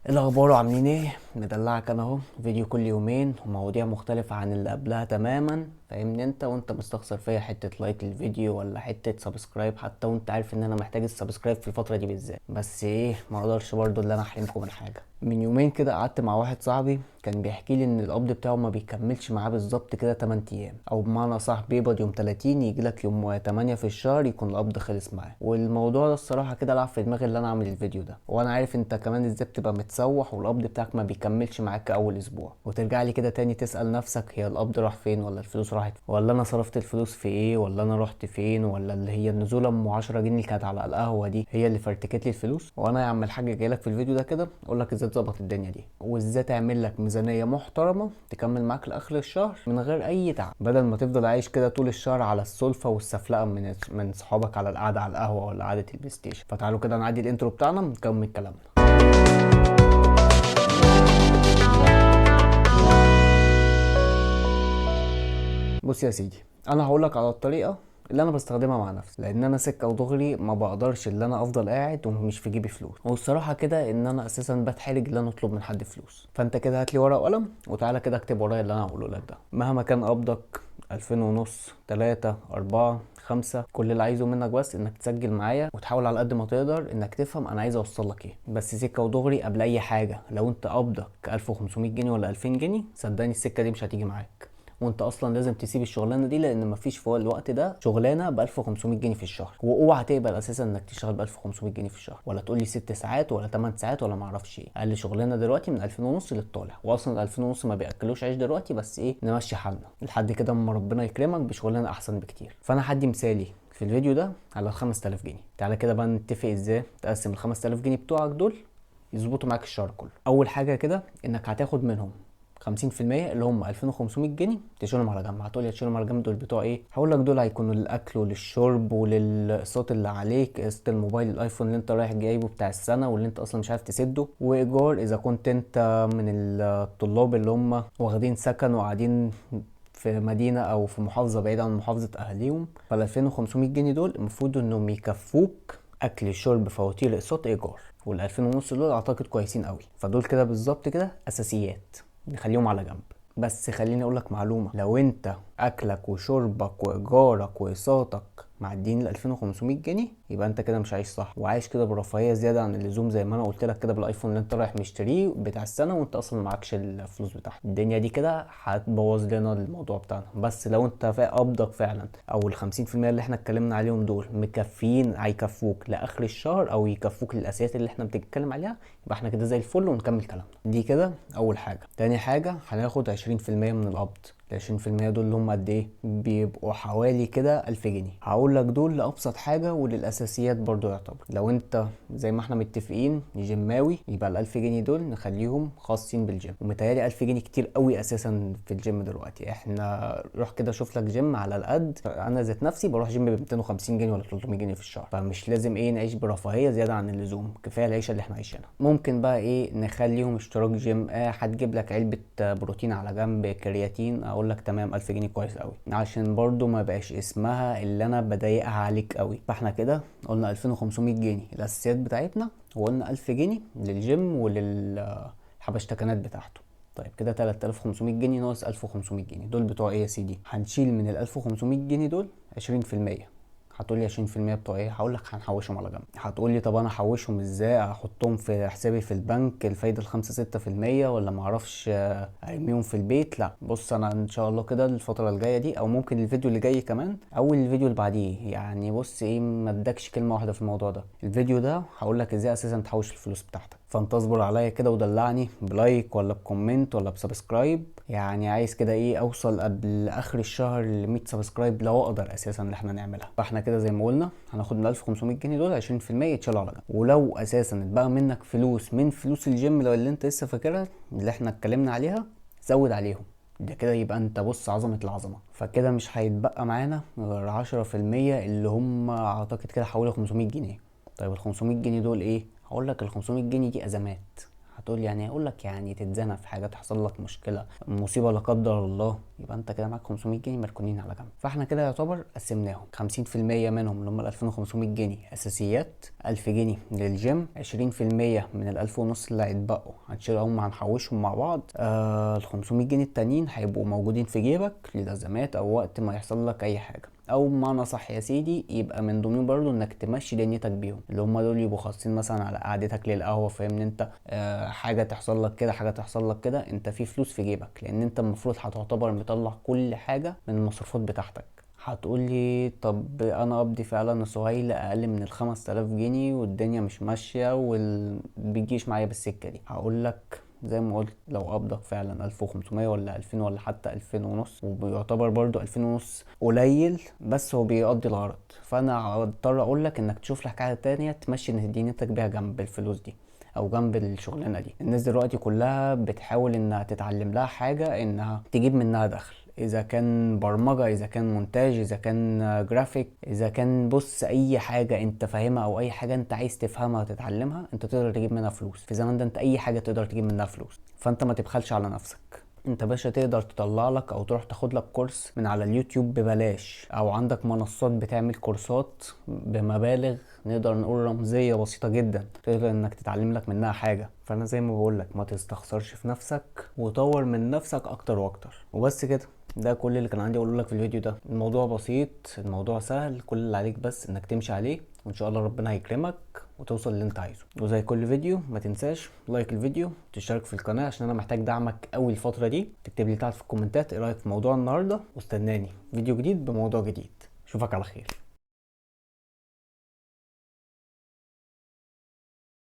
ايه الاخبار وعاملين ايه؟ مدلعك انا اهو، فيديو كل يومين ومواضيع مختلفة عن اللي قبلها تماما. فاهمني انت وانت مستخسر فيا حتة لايك للفيديو ولا حتة سبسكرايب، حتى وانت عارف ان انا محتاج السبسكرايب في الفترة دي بالذات. بس ايه، ما اقدرش برضو اللي انا احرمكم من حاجة. من يومين كده قعدت مع واحد صاحبي كان بيحكي لي ان القبض بتاعه ما بيكملش معاه بالظبط كده 8 ايام، او بمعنى صح بيقبض يوم 30 يجي لك يوم 8 في الشهر يكون القبض خلص معاه. والموضوع ده الصراحه كده لعب في دماغي اللي انا اعمل الفيديو ده، وانا عارف انت كمان ازاي بتبقى متسوح والقبض بتاعك ما بيكملش معاك اول اسبوع، وترجع لي كده تاني تسال نفسك هي القبض راح فين، ولا الفلوس راحت فين، ولا انا صرفت الفلوس في ايه، ولا انا رحت فين، ولا اللي هي النزوله ام 10 جنيه اللي كانت على القهوه دي هي اللي فرتكت لي الفلوس. وانا يا عم الحاج جاي لك في الفيديو ده كده اقول لك ازاي تظبط الدنيا دي، وازاي تعمل لك ميزانيه محترمه تكمل معاك لاخر الشهر من غير اي تعب، بدل ما تفضل عايش كده طول الشهر على السلفه والسفلقه من صحابك على القعده على القهوه ولا قعده البلاي ستيشن. فتعالوا كده نعدي الانترو بتاعنا ونكمل كلامنا. بص يا سيدي، انا هقولك على الطريقه اللي انا بستخدمها مع نفسي، لان انا سكه ودغري ما بقدرش اللي انا افضل قاعد ومش في جيبي فلوس، والصراحه كده ان انا اساسا بتحرج ان انا اطلب من حد فلوس. فانت كده هات لي ورقه وقلم وتعالى كده اكتب ورايا اللي انا هقوله لك ده. مهما كان قبضك 2000 ونص، 3، 4، 5، كل اللي عايزه منك بس انك تسجل معايا وتحاول على قد ما تقدر انك تفهم انا عايز اوصل لك ايه. بس سكه ودغري قبل اي حاجه، لو انت قبضك 1500 جنيه ولا 2000 جنيه صدقني السكه دي مش هتيجي معاك، وانت اصلا لازم تسيب الشغلانه دي، لان مفيش في الوقت ده شغلانه ب 1500 جنيه في الشهر. واوعى تقبل اساسا انك تشتغل ب 1500 جنيه في الشهر، ولا تقول لي 6 ساعات ولا 8 ساعات ولا معرفش ايه. اقل شغلانه دلوقتي من 2000 ونص للطالع، واصلا ال 2000 ونص ما بياكلوش عيش دلوقتي، بس ايه نمشي حالنا لحد كده اما ربنا يكرمك بشغلانه احسن بكتير. فانا هدي مثالي في الفيديو ده على ال 5000 جنيه. تعالى كده بقى نتفق ازاي تقسم ال 5000 جنيه بتوعك دول يظبطوا معاك الشهر كله. اول حاجه كده انك هتاخد منهم 50% اللي هم 2500 جنيه تشيلهم على جنب. هتقولي هتشيلهم على جنب دول بتوع ايه؟ هقول لك دول هيكونوا للاكل وللشرب وللقسط اللي عليك، قسط الموبايل الايفون اللي انت رايح جايبه بتاع السنه واللي انت اصلا مش عارف تسده، وايجار اذا كنت انت من الطلاب اللي هم واخدين سكن وقاعدين في مدينه او في محافظه بعيده عن محافظه اهاليهم. فال 2500 جنيه دول المفروض انهم يكفوك اكل شرب فواتير اقساط ايجار، وال 2000 ونص دول اعتقد كويسين قوي. فدول كده بالظبط كده اساسيات نخليهم على جنب. بس خليني اقولك معلومة، لو انت اكلك وشربك وايجارك واقساطك معديين ال 2500 جنيه يبقى انت كده مش عايش صح، وعايش كده برفاهيه زياده عن اللزوم، زي ما انا قلت لك كده بالايفون اللي انت رايح مشتريه بتاع السنه وانت اصلا معكش الفلوس بتاعها. الدنيا دي كده هتبوظ لنا الموضوع بتاعنا. بس لو انت قبضك فعلا او ال 50% اللي احنا اتكلمنا عليهم دول مكفيين، هيكفوك لاخر الشهر او يكفوك للاساسيات اللي احنا بنتكلم عليها، يبقى احنا كده زي الفل ونكمل كلامنا. دي كده اول حاجه. تاني حاجه هناخد 20% من القبض. ال 20% دول اللي هم قد ايه؟ بيبقوا حوالي كده 1000 جنيه. هقول لك دول لابسط حاجه وللاساسيات برضو يعتبر. لو انت زي ما احنا متفقين جيماوي يبقى ال 1000 جنيه دول نخليهم خاصين بالجيم، ومتهيألي 1000 جنيه كتير قوي اساسا في الجيم دلوقتي. احنا روح كده شوف لك جيم على القد. انا ذات نفسي بروح جيم ب 250 جنيه ولا 300 جنيه في الشهر، فمش لازم ايه نعيش برفاهيه زياده عن اللزوم، كفايه العيشه اللي احنا عايشينها. ممكن بقى ايه نخليهم اشتراك جيم، هتجيب لك علبه بروتين على جنب، كرياتين، اقول لك تمام 1000 جنيه كويس قوي، عشان برضو ما بقاش اسمها اللي انا بضايقها عليك قوي. فاحنا كده قلنا 2500 جنيه الاساسيات بتاعتنا، وقلنا 1000 جنيه للجيم وللحبشتكنات بتاعته. طيب كده 3500 جنيه ناقص 1500 جنيه دول بتوع ايه يا سيدي؟ هنشيل من ال 1500 جنيه دول 20%. هتقولي 20% بتوع ايه؟ هقول لك هنحوشهم على جنب. هتقولي طب انا احوشهم ازاي؟ احطهم في حسابي في البنك الفايده 5-6%، ولا معرفش ارميهم في البيت؟ لا بص، انا ان شاء الله كده الفتره الجايه دي او ممكن الفيديو اللي جاي كمان او الفيديو اللي بعديه، يعني بص ايه ما ادكش كلمه واحده في الموضوع ده. الفيديو ده هقول لك ازاي اساسا تحوش الفلوس بتاعتك. فانت اصبر عليا كده ودلعني بلايك ولا بكومنت ولا بسبسكرايب. يعني عايز كده ايه اوصل قبل اخر الشهر ل 100 سبسكرايب لو اقدر اساسا اللي احنا نعملها. فاحنا كده زي ما قلنا هناخد من 1500 جنيه دول 20% يتشالوا على جنب. ولو اساسا اتبقى منك فلوس من فلوس الجيم لو اللي انت لسه فاكرها اللي احنا اتكلمنا عليها، زود عليهم. ده كده يبقى انت بص عظمة العظمة. فكده مش هيتبقى معانا غير 10% اللي هم اعتقد كده حوالي 500 جنيه. طيب ال 500 جنيه دول ايه؟ هقول لك ال 500 جنيه دي ازمات. هتقول يعني، اقول لك يعني تتزنق في حاجه، تحصل لك مشكله، مصيبه لا قدر الله، يبقى انت كده معاك 500 جنيه مركونين على جنب. فاحنا كده يعتبر قسمناهم 50% منهم اللي هم ال 2500 جنيه اساسيات، 1000 جنيه للجيم، 20% من ال 1000 ونص اللي هيتبقوا هنشيلهم هنحوشهم مع بعض. ال 500 جنيه التانيين هيبقوا موجودين في جيبك للازمات او وقت ما يحصل لك اي حاجه، او بمعنى صح يا سيدي يبقى من ضمنهم برضو انك تمشي دنيتك بيهم، اللي هم دول يبقوا خاصين مثلا على قعدتك للقهوه. فاهمني انت؟ حاجه تحصل لك كده، حاجه تحصل لك كده، انت في فلوس في جيبك، لان انت المفروض هتعتبر مطلع كل حاجه من المصروفات بتاعتك. هتقولي طب انا قبضي فعلا سهيل اقل من ال5000 جنيه والدنيا مش ماشيه بيجيش معايا بالسكه دي. هقولك زي ما قلت، لو قبضك فعلا 1500 ولا 2000 ولا حتى 2000 ونص، وبيعتبر برضو 2000 ونص قليل بس هو بيقضي الغرض، فانا هضطر اقولك انك تشوف لك حاجه تانية تمشي دنيتك بيها جنب الفلوس دي او جنب الشغلانه دي. الناس دلوقتي كلها بتحاول انها تتعلم لها حاجه انها تجيب منها دخل، اذا كان برمجه، اذا كان مونتاج، اذا كان جرافيك، اذا كان بص اي حاجه انت فاهمها او اي حاجه انت عايز تفهمها وتتعلمها، انت تقدر تجيب منها فلوس. في زمان ده انت اي حاجه تقدر تجيب منها فلوس، فانت ما تبخلش على نفسك. انت باشا تقدر تطلع لك او تروح تاخد لك كورس من على اليوتيوب ببلاش، او عندك منصات بتعمل كورسات بمبالغ نقدر نقول رمزية بسيطة جدا، تقدر انك تتعلم لك منها حاجة. فانا زي ما بقول لك، ما تستخسرش في نفسك وطور من نفسك اكتر واكتر. وبس كده، ده كل اللي كان عندي اقوله لك في الفيديو ده. الموضوع بسيط، الموضوع سهل، كل اللي عليك بس انك تمشي عليه، وان شاء الله ربنا هيكرمك وتوصل اللي انت عايزه. وزي كل فيديو ما تنساش لايك الفيديو، تشترك في القناه عشان انا محتاج دعمك قوي الفتره دي، تكتب لي تحت في الكومنتات ايه رايك في موضوع النهارده، واستناني فيديو جديد بموضوع جديد. اشوفك على خير.